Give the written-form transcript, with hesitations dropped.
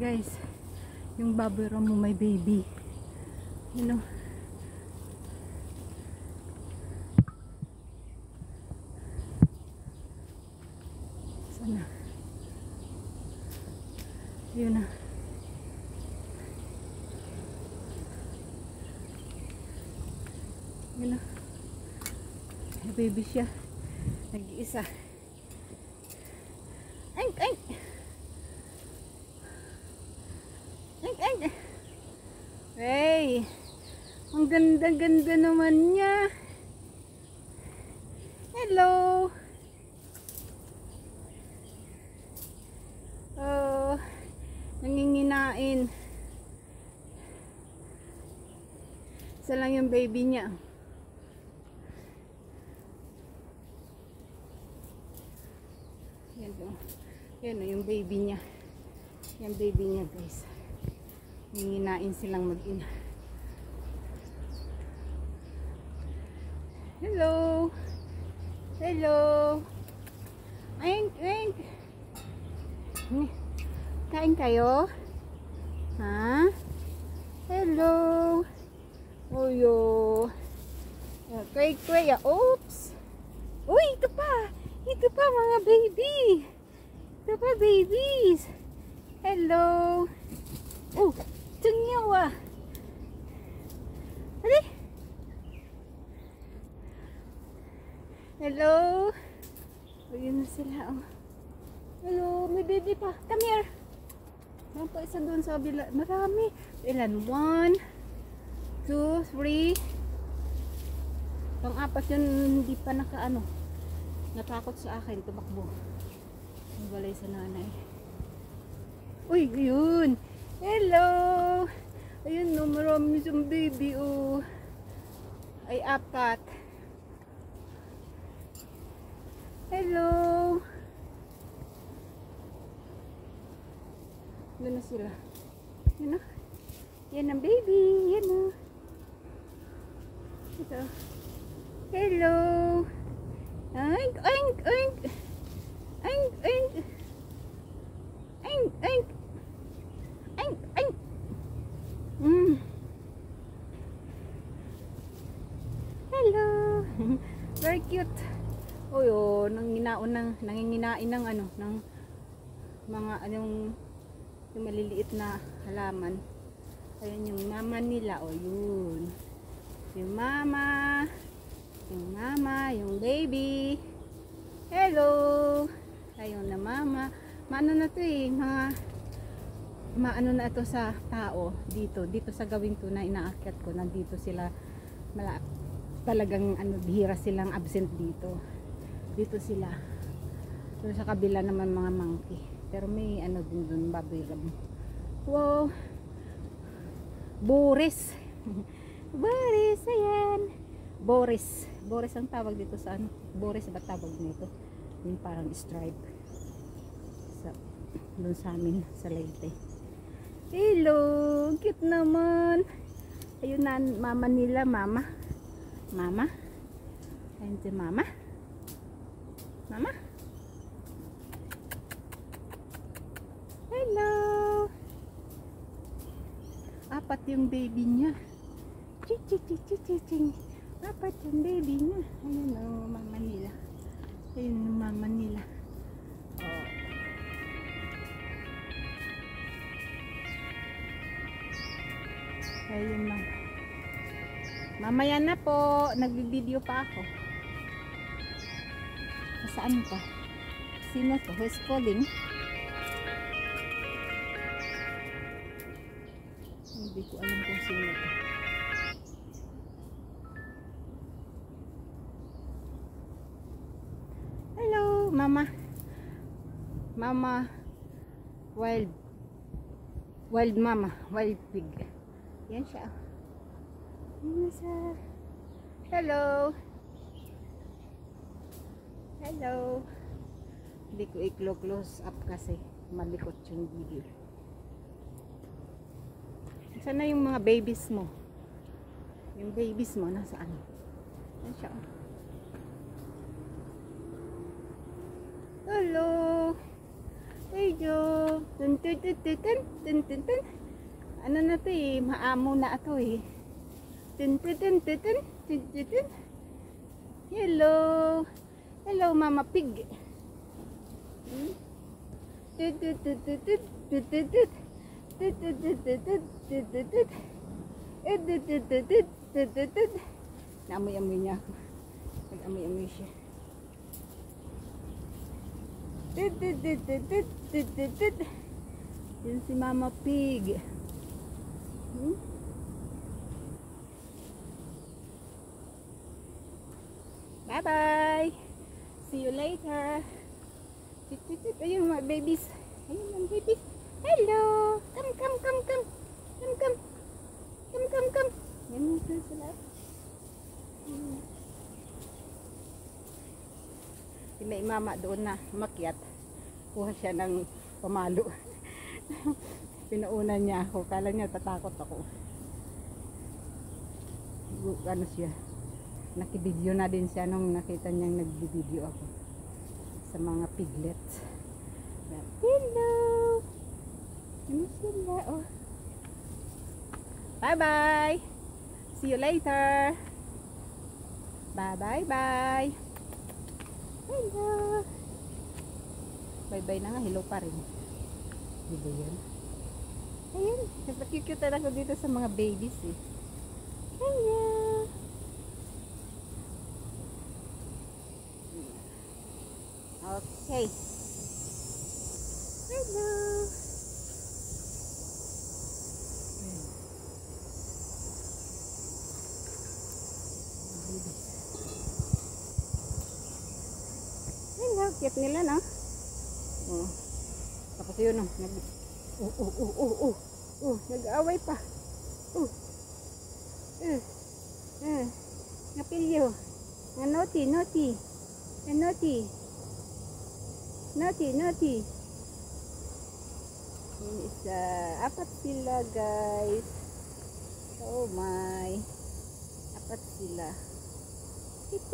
Guys, yung baboy mo may baby. You know. Sana. Yun na. Yun na. May baby siya. Nag-iisa. Ay, ay. Ay, ay. Hey. Ang ganda-ganda naman niya. Hello. Oh, nanginginain. Isa lang yung baby niya. Yan o. Yan o yung baby niya. Yan baby niya guys. Nanginginain silang mag-ina. Hello. Hello. Aink, aink. Kain kayo? Ha? Hello. Oyo. Kay, oops. Uy, ito pa. Ito pa mga baby. Ito pa babies. Hello. Oh, tungyawa. Ali. Hello. Ayun na sila oh. Hello, may baby pa. Come here. Meron pa isa doon sa bila. Marami. Ilan? 1, 2, 3. Pang-apat yun, hindi pa nakaano. Natakot sa akin. Tumakbo. Nagbalay sa nanay. Uy, yun. Hello. Ayun no, marami siyang baby oh. Ay, 4. Hello. Doon na sila. Yan na. Yan ang baby. Yan na. Ito. Hello. Oink, oink, oink. Oink, oink. Oink, oink. Oink, oink. Hello. Very cute. Uy, oh, nanginginain ng ano, ng mga anong yung maliliit na halaman. Ayun yung mama nila. O yun. Yung mama. Yung baby. Hello. Ayun na mama. Maano na to eh. Maano na ito sa tao. Dito sa gawing to na inaakyat ko. Nandito sila. Talagang ano, bihira silang absent dito. Dito sila. Doon sa kabila naman mga monkey. Pero may ano din doon, baboy ram. Wow. Boris. Boris, ayan. Boris. Boris ang tawag dito sa ano. Boris ba tawag nito? Yung parang stripe. Doon sa amin, sa Leyte. Hello. Cute naman. Ayun na, mama nila, mama. Mama. Ayun si mama. Mama. Hello. 4 yung baby niya. Ching. 4 yung baby niya. Ayun ang mama nila. Ayun ang mama nila. Oh. Ayun na. Mamaya na po. Nag-video pa ako. Saan pa? Sino to? Who's calling? Hindi ko alam kung sino ito. Hello, mama. Mama. Wild mama. Wild pig. Yan siya. Yan siya. Hello. Hello. Hindi ko i-close up kasi malikot yung video. Sana yung mga babies mo? Yung babies mo nasaan? Yan siya. Hello. Medyo tun tun tun tun tun tun tun tun. Ano na to eh, maamo na ito eh. Tun tun tun tun tun tun tun tun. Hello. Hello Mama Pig. Tut tut tut tut tut tut tut tut. Tut tut tut tut tut tut tut tut. Tut tut tut tut tut tut tut. Naamoy-amoy niya ako. Nag-amoy-amoy siya. Tut tut tut tut tut tut tut tut. Yan si Mama Pig. Bye bye. See you later. Ayun mga babies. Ayun mga babies. Hello. Come, come, come, come. Come, come. Come, come, come. Yan sila. Si may mama doon na makyat. Kuha siya ng pamalo. Pinuuna niya ako. Kala niya tatakot ako. Ano siya. Nakibideo na din siya nung nakita niyang nagbibideo ako sa mga piglets. Hello! Ano sila? Oh. Bye bye! See you later! Bye bye bye! Hello! Bye bye na nga, hello pa rin. Diba yan? Ayan, napakikute ako dito sa mga babies eh. Hello! Okay. Hello. Hello, cute nila no? Oh. Tapos yun oh, nag-aaway pa. Napilyo. Naughty. Naughty. Yun isa. Apat sila guys. Oh my. Apat sila. Tit.